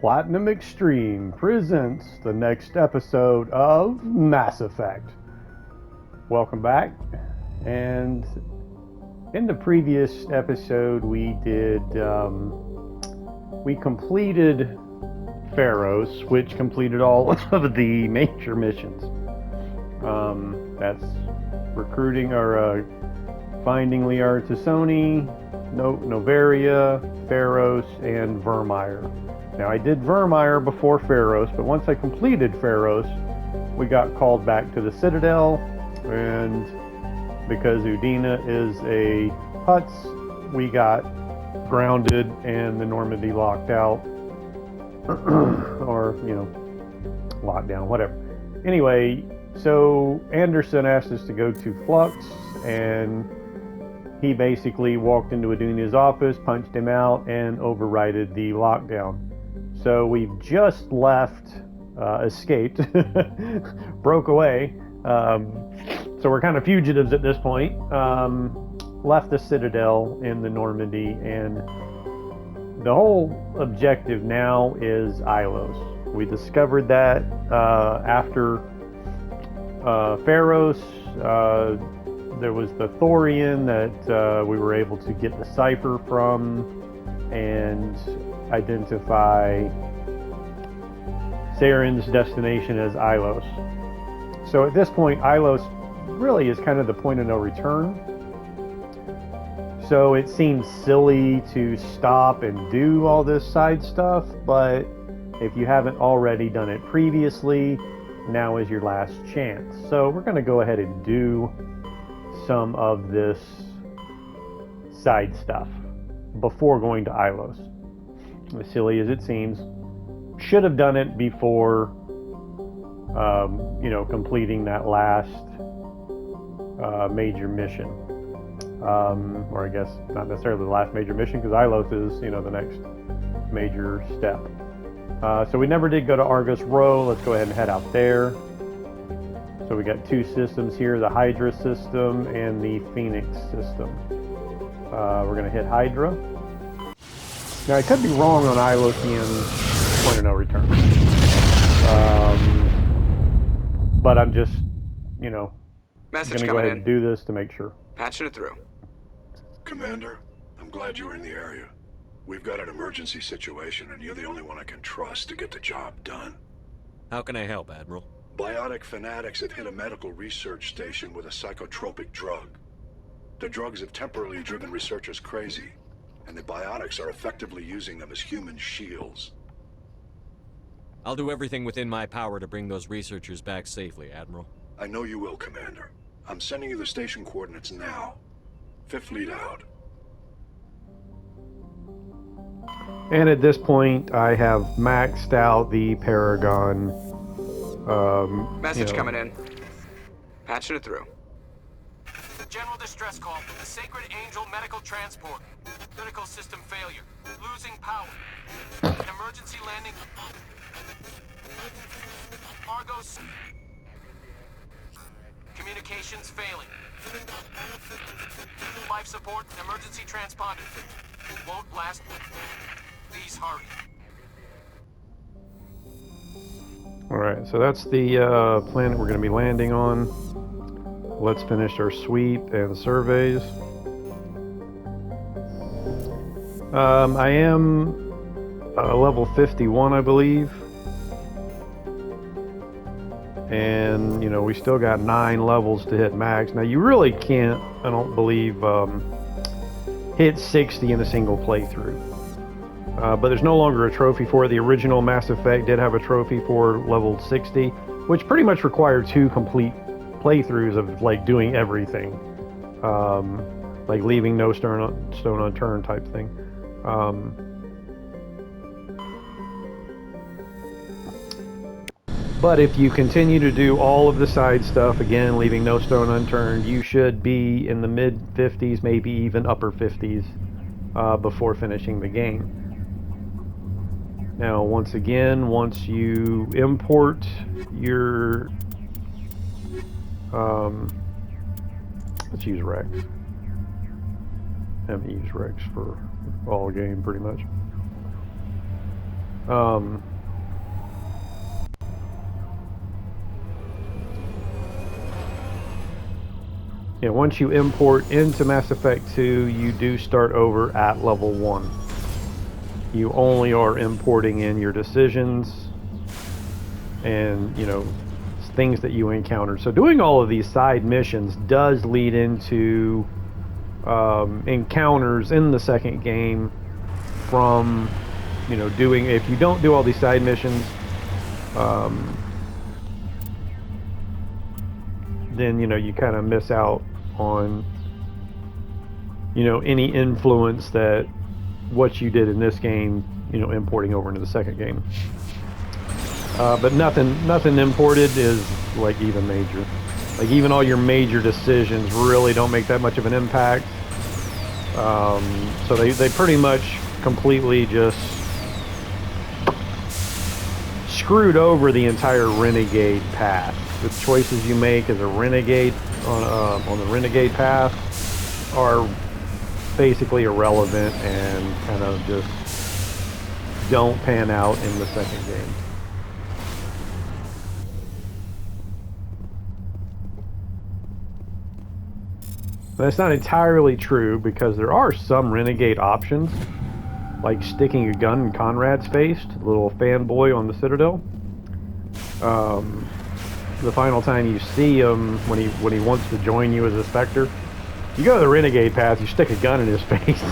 Platinum Extreme presents the next episode of Mass Effect. Welcome back. And in the previous episode, we completed Pharos, which completed all of the major missions. That's recruiting or finding Liara Tassoni, Novaria, Pharos, and Virmire. Now, I did Virmire before Pharos, but once I completed Pharos, we got called back to the Citadel, and because Udina is a Putz, we got grounded and the Normandy locked out, or, locked down, whatever. Anyway, so Anderson asked us to go to Flux, and he basically walked into Udina's office, punched him out, and overrided the lockdown. So we've just left, escaped, broke away. So we're kind of fugitives at this point. Left the Citadel in the Normandy, and the whole objective now is Ilos. We discovered that after Pharos. There was the Thorian that we were able to get the cipher from and identify Saren's destination as Ilos. So at this point, Ilos really is kind of the point of no return. So it seems silly to stop and do all this side stuff, but if you haven't already done it previously, now is your last chance. So we're going to go ahead and do some of this side stuff before going to Ilos. As silly as it seems, should have done it before completing that last major mission, or I guess not necessarily the last major mission, because Ilos is the next major step. So we never did go to Argos Rho. Let's go ahead and head out there. So we got two systems here, the Hydra system and the Phoenix system. We're going to hit Hydra. Now, I could be wrong on Ilosian point of no return. But I'm just, going to go ahead and do this to make sure. Patching it through. Commander, I'm glad you were in the area. We've got an emergency situation, and you're the only one I can trust to get the job done. How can I help, Admiral? Biotic fanatics have hit a medical research station with a psychotropic drug. The drugs have temporarily driven researchers crazy, and the biotics are effectively using them as human shields. I'll do everything within my power to bring those researchers back safely, Admiral. I know you will, Commander. I'm sending you the station coordinates now. Fifth lead out. And at this point, I have maxed out the Paragon. Message coming in. Patching it through. General distress call. The Sacred Angel medical transport. Critical system failure. Losing power. Emergency landing. Argos. Communications failing. Life support. Emergency transponder. Won't last. Please hurry. Alright, so that's the planet we're going to be landing on. Let's finish our sweep and surveys. I am level 51, I believe. And, we still got 9 levels to hit max. Now, you really can't, I don't believe, hit 60 in a single playthrough. But there's no longer a trophy for it. The original Mass Effect did have a trophy for level 60, which pretty much required 2 complete playthroughs of doing everything, leaving no stone unturned type thing. But if you continue to do all of the side stuff, again, leaving no stone unturned, you should be in the mid 50s, maybe even upper 50s, before finishing the game. Now, once again, once you import your, let's use Rex. I haven't used Rex for all game, pretty much. Um, once you import into Mass Effect 2, you do start over at level 1. You only are importing in your decisions and, things that you encounter. So doing all of these side missions does lead into encounters in the second game from, if you don't do all these side missions, then, you kind of miss out on, any influence that what you did in this game, importing over into the second game. But nothing imported is like even major. Like even all your major decisions really don't make that much of an impact. So they pretty much completely just screwed over the entire Renegade path. The choices you make as a Renegade on the Renegade path are basically irrelevant and kind of just don't pan out in the second game. That's not entirely true because there are some Renegade options, like sticking a gun in Conrad's face, the little fanboy on the Citadel. The final time you see him, when he wants to join you as a Spectre, you go to the Renegade path, you stick a gun in his face.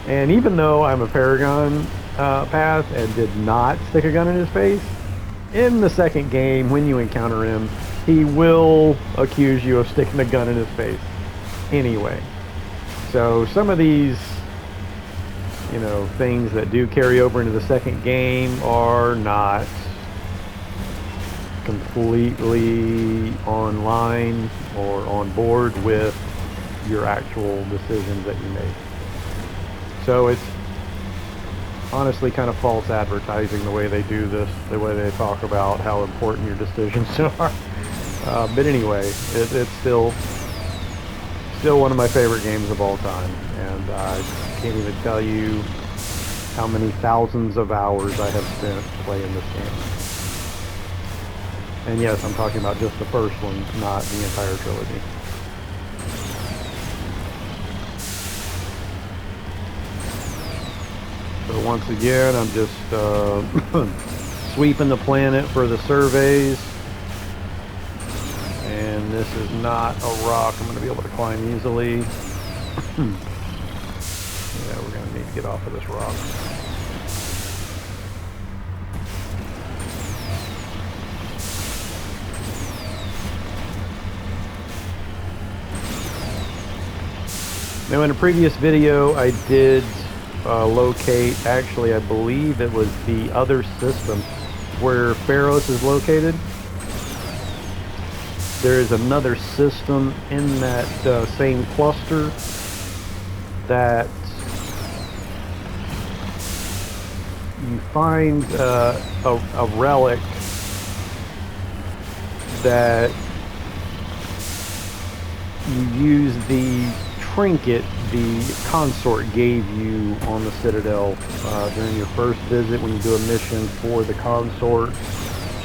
And even though I'm a Paragon path and did not stick a gun in his face, in the second game, when you encounter him, he will accuse you of sticking a gun in his face anyway. So some of these, things that do carry over into the second game are not completely online or on board with your actual decisions that you make. So it's honestly kind of false advertising the way they do this, the way they talk about how important your decisions are. But anyway, it's still one of my favorite games of all time, and I can't even tell you how many thousands of hours I have spent playing this game. And yes, I'm talking about just the first one, not the entire trilogy. So once again, I'm just sweeping the planet for the surveys. And this is not a rock I'm going to be able to climb easily. Yeah, we're going to need to get off of this rock. Now in a previous video I did locate, actually I believe it was the other system where Pharos is located. There is another system in that same cluster that you find a relic that you use the trinket the consort gave you on the Citadel during your first visit. When you do a mission for the consort,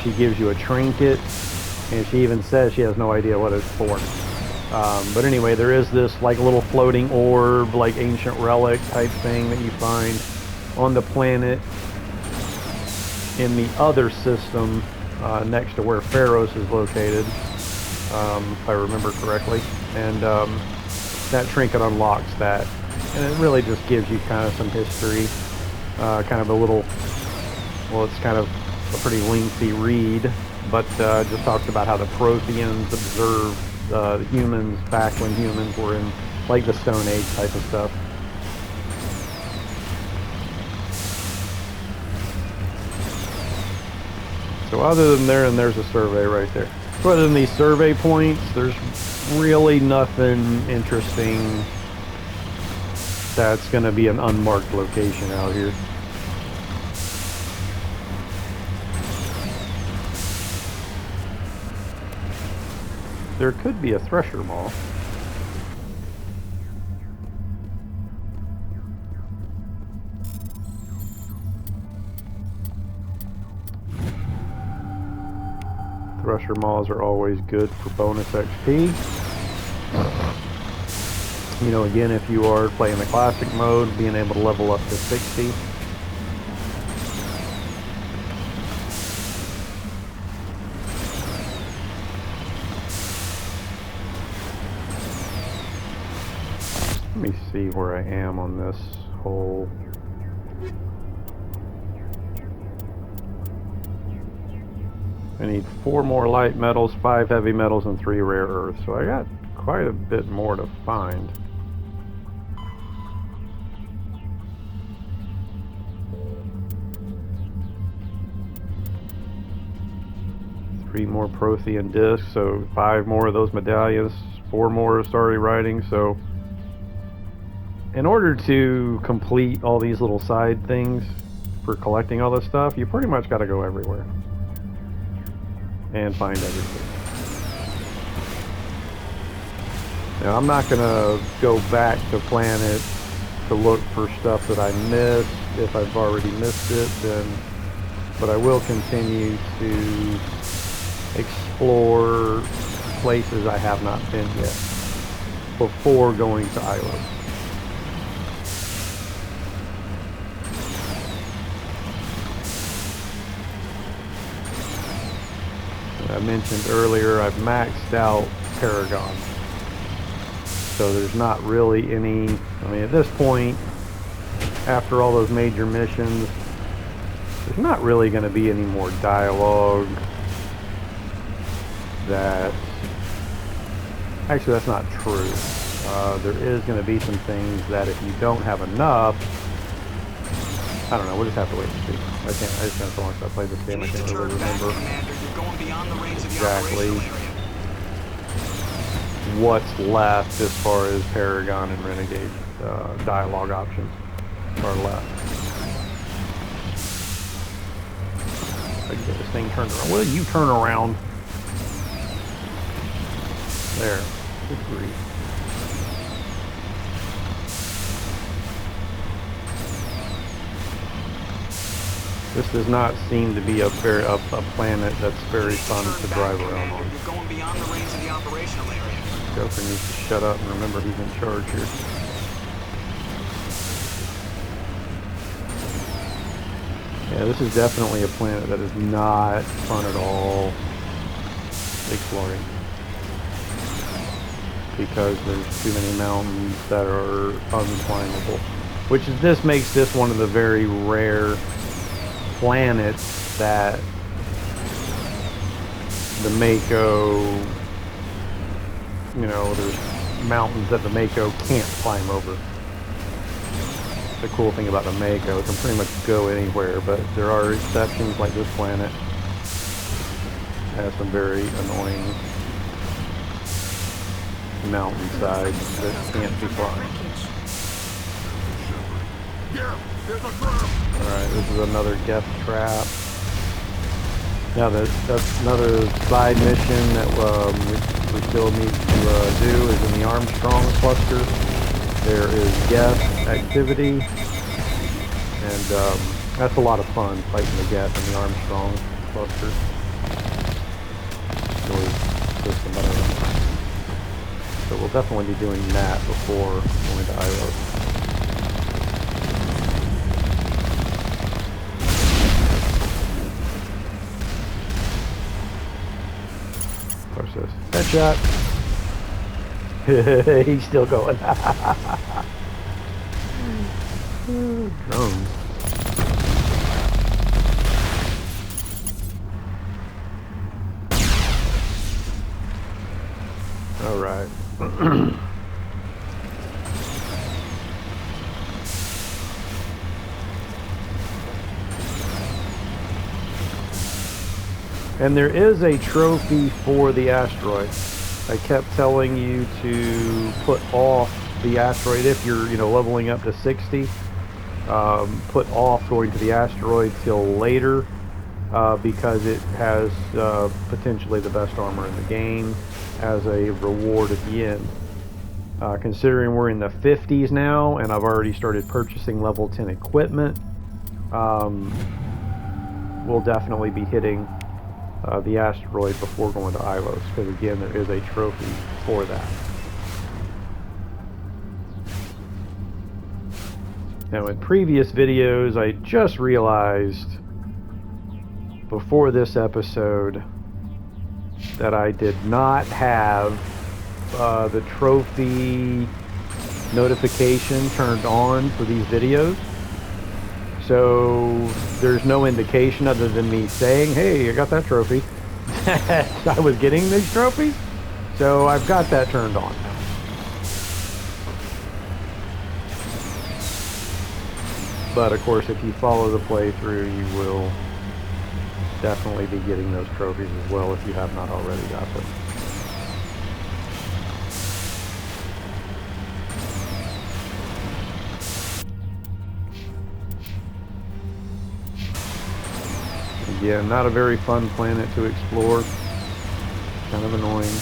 she gives you a trinket, and she even says she has no idea what it's for. But anyway, there is this like little floating orb, like ancient relic type thing that you find on the planet in the other system next to where Pharos is located, if I remember correctly. And that trinket unlocks that, and it really just gives you kind of some history, kind of a little, well, it's kind of a pretty lengthy read, but just talks about how the Protheans observed the humans back when humans were in like the Stone Age type of stuff. So other than there, and there's a survey right there. So other than these survey points, there's really nothing interesting that's going to be an unmarked location out here. There could be a thresher maw. Rusher Maws are always good for bonus XP. You know, again, if you are playing the classic mode, being able to level up to 60. Let me see where I am on this whole... I need 4 more light metals, 5 heavy metals, and 3 rare earths. So I got quite a bit more to find. Three more Prothean discs, so 5 more of those medallions, 4 more starry writing. So in order to complete all these little side things for collecting all this stuff, you pretty much got to go everywhere and find everything. Now I'm not going to go back to planet to look for stuff that I missed. If I've already missed it, then, but I will continue to explore places I have not been yet before going to Ilos. I mentioned earlier, I've maxed out Paragon. So there's not really any, I mean, at this point, after all those major missions, there's not really going to be any more dialogue that, actually that's not true. There is going to be some things that if you don't have enough, I don't know, we'll just have to wait and see. I just been so long since I played this game, I can't really remember exactly what's left as far as Paragon and Renegade dialogue options are left. I can get this thing turned around. Will you turn around? There. Good grief. This does not seem to be a planet that's very fun to drive around on. You're going beyond the range of the operational area. Joker needs to shut up and remember he's in charge here. Yeah, this is definitely a planet that is not fun at all exploring. Because there's too many mountains that are unclimbable. This makes this one of the very rare planets that the Mako, you know, there's mountains that the Mako can't climb over. The cool thing about the Mako, it can pretty much go anywhere, but there are exceptions, like this planet has some very annoying mountainsides that can't be climbed. Alright, this is another guest trap. Now that's another side mission that we still need to do is in the Armstrong cluster. There is guest activity, and that's a lot of fun, fighting the guest in the Armstrong cluster. So we'll definitely be doing that before going to Ilos. Headshot. He's still going. Drones. All right. And there is a trophy for the asteroid. I kept telling you to put off the asteroid if you're, leveling up to 60. Put off going to the asteroid till later because it has potentially the best armor in the game as a reward at the end. Considering we're in the 50s now and I've already started purchasing level 10 equipment, we'll definitely be hitting the asteroid before going to Ilos, because again, there is a trophy for that. Now, in previous videos, I just realized before this episode that I did not have the trophy notification turned on for these videos. So there's no indication other than me saying, hey, I got that trophy. I was getting these trophies. So I've got that turned on now. But of course, if you follow the playthrough, you will definitely be getting those trophies as well if you have not already got them. Again, not a very fun planet to explore. Kind of annoying.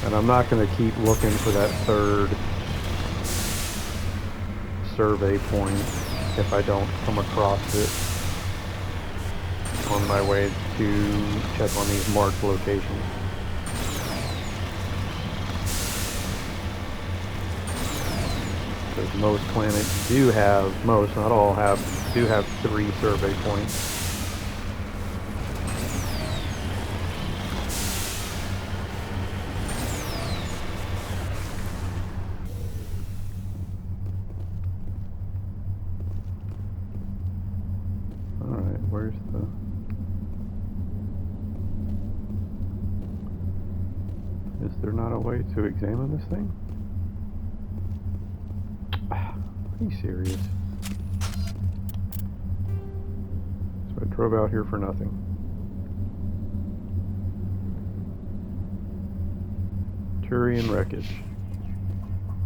And I'm not going to keep looking for that third survey point if I don't come across it on my way to check on these marked locations. Because most planets do have, most, not all have, do have 3 survey points. Alright, where's the... Is there not a way to examine this thing? Are you serious? So I drove out here for nothing. Turian wreckage.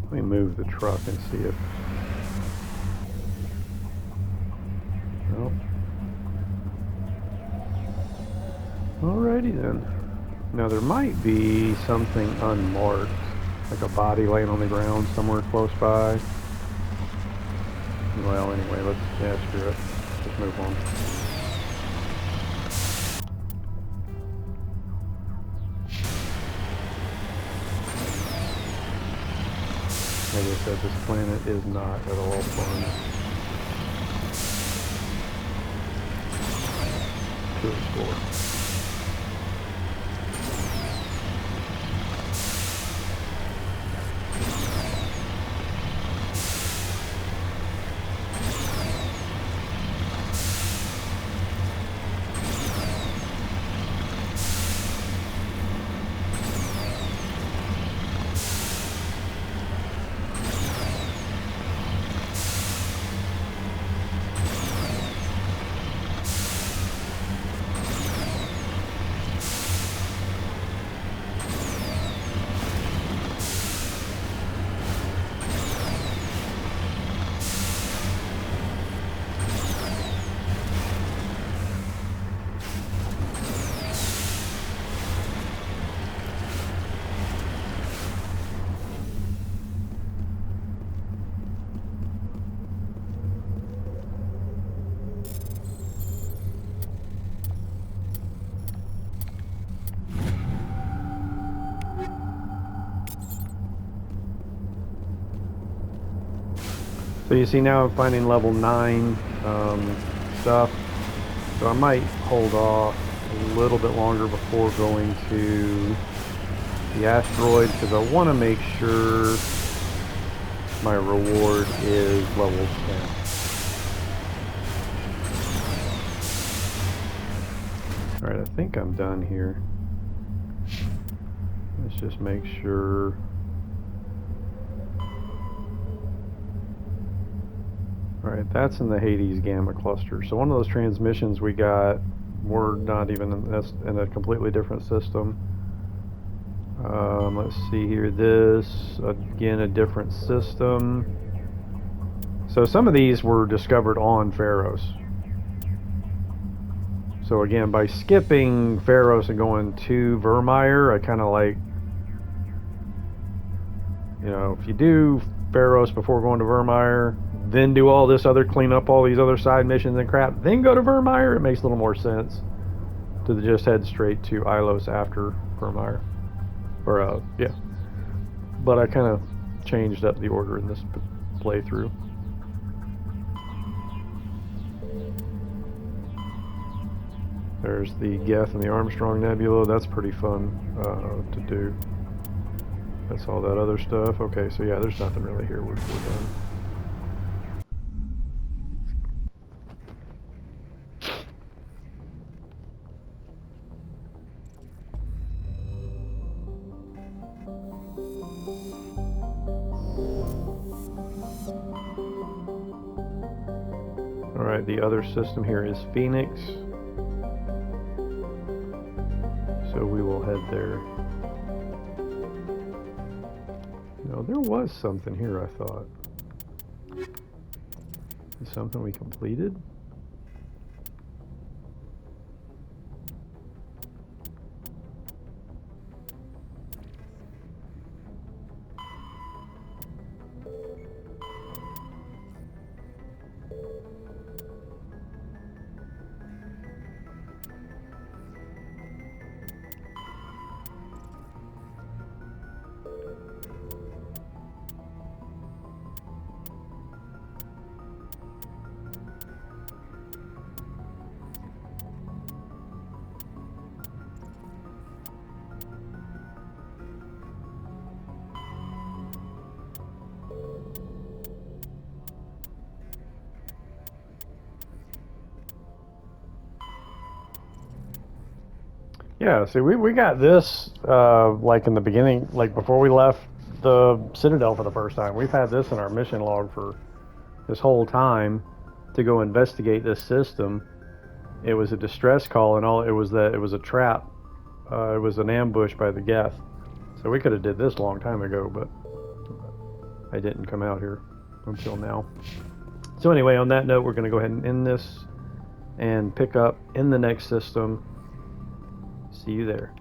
Let me move the truck and see if... Nope. Alrighty then. Now there might be something unmarked, like a body laying on the ground somewhere close by. Well, anyway, let's, yeah, screw it. Let's move on. Like I said, this planet is not at all fun to explore. So you see now I'm finding level 9 stuff, so I might hold off a little bit longer before going to the asteroid, because I want to make sure my reward is level 10. Alright, I think I'm done here. Let's just make sure. Alright, that's in the Hades Gamma cluster. So one of those transmissions we got, we're not even in, that's in a completely different system. Let's see here, this, again, a different system. So some of these were discovered on Pharos. So again, by skipping Pharos and going to Vermeer, I kind of like, you know, if you do Pharos before going to Vermeer, then do all this other clean up all these other side missions and crap, then go to Vermeer, it makes a little more sense to just head straight to Ilos after Vermeer. Or, yeah. But I kind of changed up the order in this playthrough. There's the Geth and the Armstrong Nebula. That's pretty fun to do. That's all that other stuff. Okay, so yeah, there's nothing really here. We're done. Alright, the other system here is Phoenix. So we will head there. No, there was something here, I thought. Is something we completed? Yeah, see, we got this, like in the beginning, like before we left the Citadel for the first time. We've had this in our mission log for this whole time to go investigate this system. It was a distress call and all, it was a trap. It was an ambush by the Geth. So we could have did this a long time ago, but I didn't come out here until now. So anyway, on that note, we're going to go ahead and end this and pick up in the next system. See you there.